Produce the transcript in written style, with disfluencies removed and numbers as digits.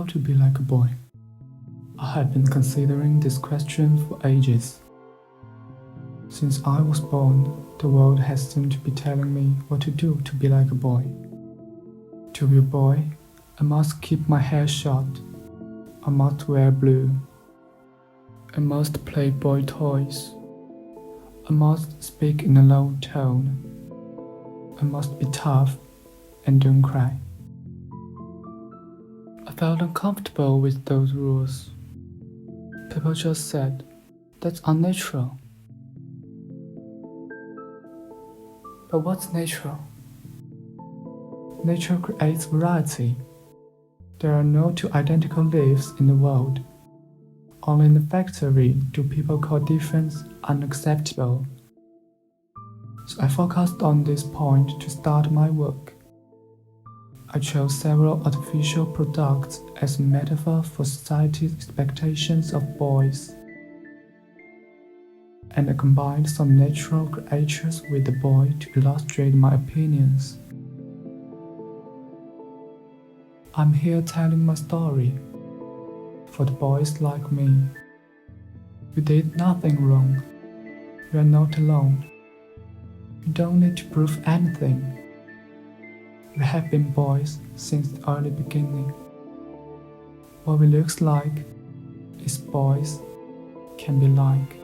how to be like a boy? I had been considering this question for ages. Since I was born, the world has seemed to be telling me what to do to be like a boy. To be a boy, I must keep my hair short. I must wear blue. I must play boy toys. I must speak in a low tone. I must be tough and don't cry. I felt uncomfortable with those rules. People just said, that's unnatural. But what's natural? Nature creates variety. There are no two identical leaves in the world. Only in the factory do people call difference unacceptable. So I focused on this point to start my work. I chose several artificial products as a metaphor for society's expectations of boys. And I combined some natural creatures with the boy to illustrate my opinions. I'm here telling my story. For the boys like me. We did nothing wrong. We are not alone. We don't need to prove anything. We have been boys since the early beginning. What we look like is boys can be like.